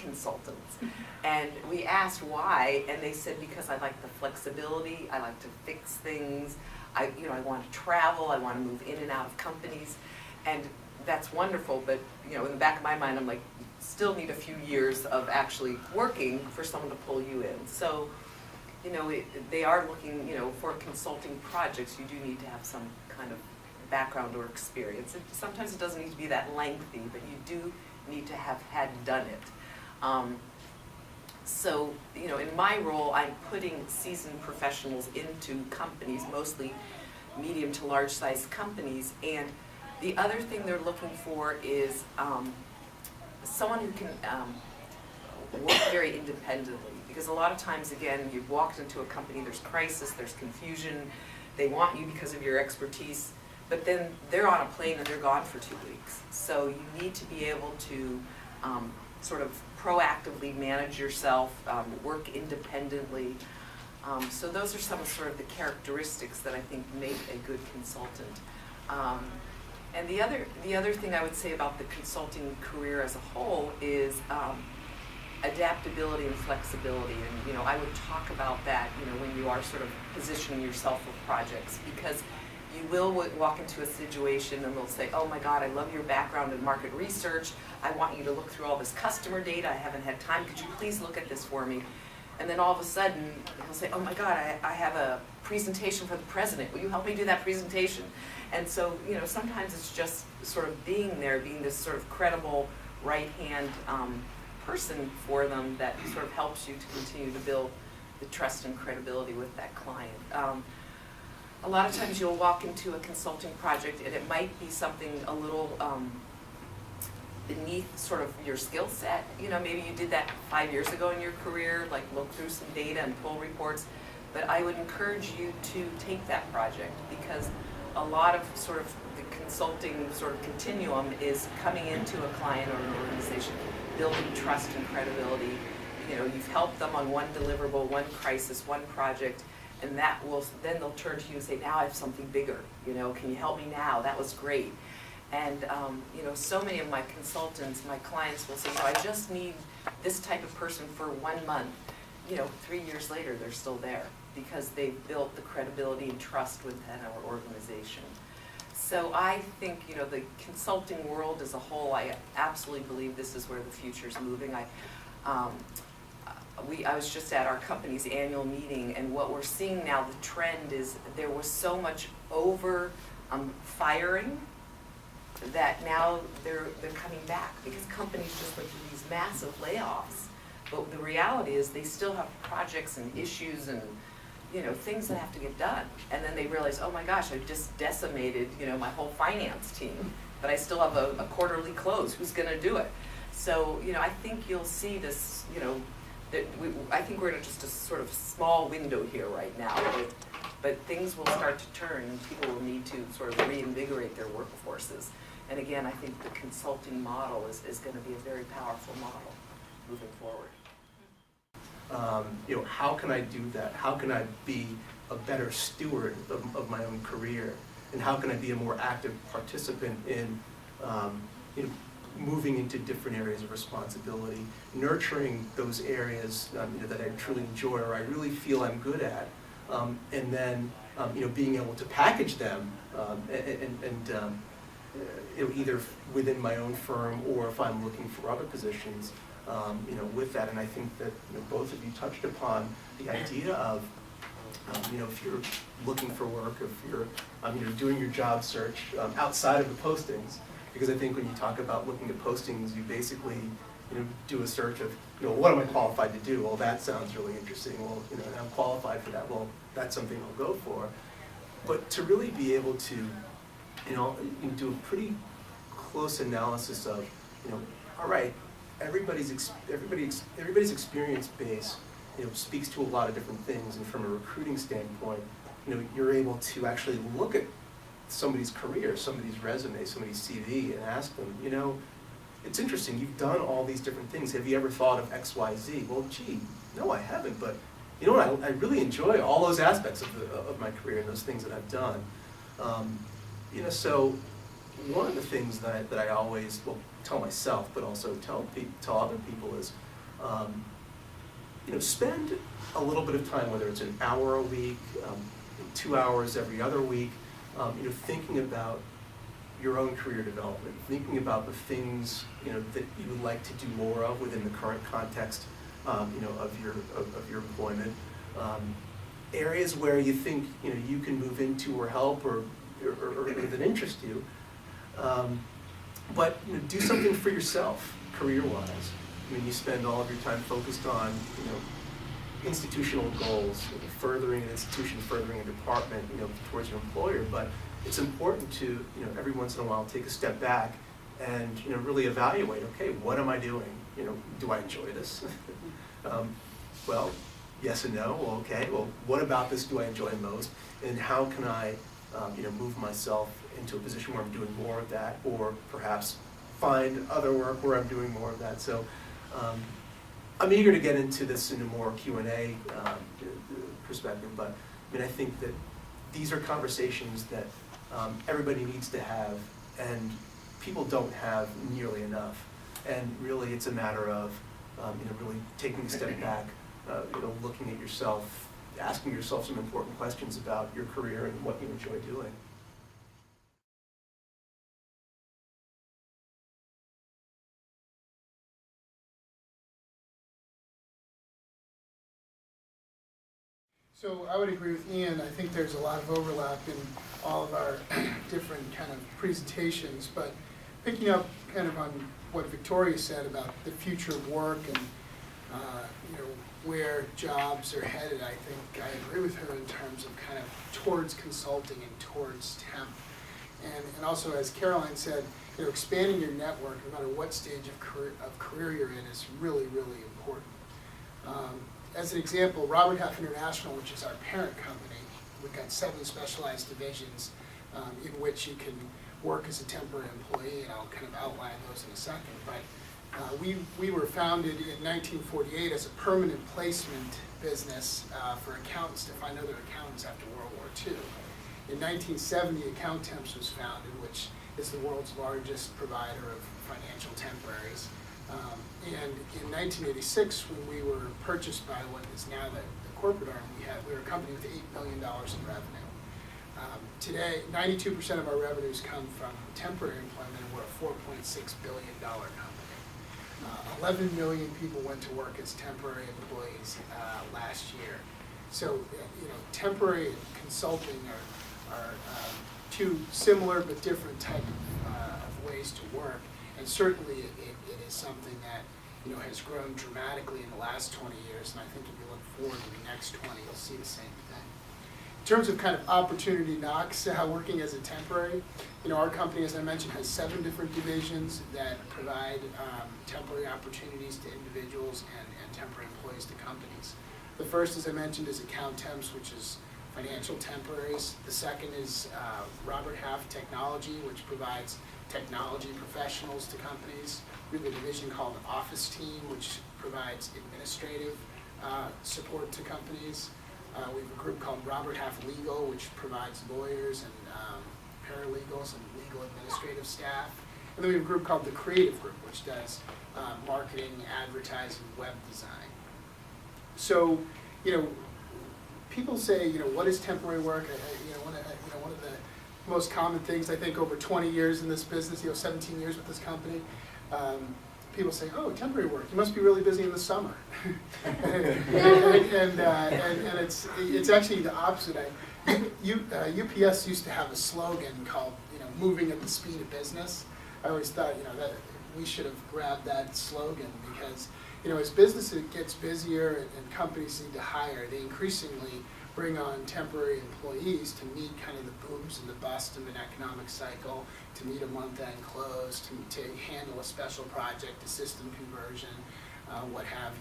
consultants. And we asked why, and they said, because I like the flexibility, I like to fix things, I want to travel, I want to move in and out of companies, and that's wonderful, but in the back of my mind, I'm like, you still need a few years of actually working for someone to pull you in. So, they are looking, for consulting projects, you do need to have some kind of background or experience. Sometimes it doesn't need to be that lengthy, but you do need to have had done it. So, in my role, I'm putting seasoned professionals into companies, mostly medium to large size companies, and the other thing they're looking for is someone who can work very independently. Because a lot of times, again, you've walked into a company, there's crisis, there's confusion, they want you because of your expertise, but then they're on a plane and they're gone for 2 weeks. So you need to be able to sort of proactively manage yourself, work independently. So those are some of sort of the characteristics that I think make a good consultant. And the other thing I would say about the consulting career as a whole is adaptability and flexibility. And I would talk about that when you are sort of positioning yourself for projects, because you will walk into a situation and they'll say, oh my God, I love your background in market research. I want you to look through all this customer data. I haven't had time. Could you please look at this for me? And then all of a sudden, he'll say, oh my God, I have a presentation for the president. Will you help me do that presentation? And so, sometimes it's just sort of being there, being this sort of credible right-hand person for them that sort of helps you to continue to build the trust and credibility with that client. A lot of times you'll walk into a consulting project and it might be something a little beneath sort of your skill set. Maybe you did that 5 years ago in your career, like look through some data and pull reports. But I would encourage you to take that project, because a lot of sort of the consulting sort of continuum is coming into a client or an organization, building trust and credibility. You've helped them on one deliverable, one crisis, one project, and then they'll turn to you and say, now I have something bigger. Can you help me now? That was great. And so many of my consultants, my clients will say, I just need this type of person for 1 month. 3 years later, they're still there because they've built the credibility and trust within our organization. So I think, the consulting world as a whole, I absolutely believe this is where the future is moving. I was just at our company's annual meeting, and what we're seeing now, the trend is there was so much over firing that now they're coming back because companies just went through these massive layoffs. But the reality is they still have projects and issues and things that have to get done. And then they realize, oh my gosh, I've just decimated my whole finance team, but I still have a quarterly close. Who's going to do it? So I think you'll see this. I think we're in just a sort of small window here right now, but things will start to turn and people will need to sort of reinvigorate their workforces. And again, I think the consulting model is going to be a very powerful model moving forward. How can I do that? How can I be a better steward of my own career? And how can I be a more active participant in moving into different areas of responsibility, nurturing those areas that I truly enjoy or I really feel I'm good at, and then being able to package them and either within my own firm or if I'm looking for other positions, with that. And I think that both of you touched upon the idea of if you're looking for work, if you're doing your job search outside of the postings. Because I think when you talk about looking at postings, you basically do a search of what am I qualified to do? Well, that sounds really interesting. Well, I'm qualified for that. Well, that's something I'll go for. But to really be able to do a pretty close analysis of all right, everybody's experience base speaks to a lot of different things, and from a recruiting standpoint, you're able to actually look at somebody's career, somebody's resume, somebody's CV, and ask them, it's interesting, you've done all these different things. Have you ever thought of X, Y, Z? Well, gee, no, I haven't, but I really enjoy all those aspects of my career and those things that I've done. So one of the things that I always, tell myself, but also tell other people is, spend a little bit of time, whether it's an hour a week, 2 hours every other week, thinking about your own career development, thinking about the things that you would like to do more of within the current context, of your employment, areas where you think you can move into or help or that interest you, but do something for yourself career-wise. I mean, you spend all of your time focused on institutional goals, furthering an institution, furthering a department, towards your employer, but it's important to, every once in a while take a step back and, really evaluate, okay, what am I doing? Do I enjoy this? Well, yes and no. Well, okay, well, what about this do I enjoy most? And how can I, move myself into a position where I'm doing more of that, or perhaps find other work where I'm doing more of that? So I'm eager to get into this in a more Q&A perspective, but I think that these are conversations that everybody needs to have, and people don't have nearly enough. And really, it's a matter of really taking a step back, looking at yourself, asking yourself some important questions about your career and what you enjoy doing. So I would agree with Ian. I think there's a lot of overlap in all of our different kind of presentations, but picking up kind of on what Victoria said about the future of work and where jobs are headed, I think I agree with her in terms of kind of towards consulting and towards temp. And also, as Caroline said, expanding your network, no matter what stage of career you're in, is really, really important. As an example, Robert Half International, which is our parent company, we've got 7 specialized divisions in which you can work as a temporary employee, and I'll kind of outline those in a second. But we were founded in 1948 as a permanent placement business for accountants to find other accountants after World War II. In 1970, Accountemps was founded, which is the world's largest provider of financial temporaries. And in 1986, when we were purchased by what is now the corporate arm, we were a company with $8 million in revenue. Today, 92% of our revenues come from temporary employment, and we're a $4.6 billion company. 11 million people went to work as temporary employees last year. So, temporary and consulting are two similar but different type of ways to work, and certainly it is something that has grown dramatically in the last 20 years, and I think if you look forward to the next 20, you'll see the same thing. In terms of kind of opportunity knocks, working as a temporary, our company, as I mentioned, has 7 different divisions that provide temporary opportunities to individuals and temporary employees to companies. The first, as I mentioned, is Accountemps, which is financial temporaries. The second is Robert Half Technology, which provides technology professionals to companies. We have a division called Office Team, which provides administrative support to companies. We have a group called Robert Half Legal, which provides lawyers and paralegals and legal administrative staff. And then we have a group called the Creative Group, which does marketing, advertising, web design. So, people say, what is temporary work? One of the most common things, I think, over 20 years in this business, 17 years with this company, people say, oh, temporary work, you must be really busy in the summer. and it's actually the opposite. UPS used to have a slogan called, moving at the speed of business. I always thought, that we should have grabbed that slogan because, as business gets busier and companies need to hire, they increasingly bring on temporary employees to meet kind of the booms and the busts of an economic cycle, to meet a month-end close, to handle a special project, a system conversion, what have you.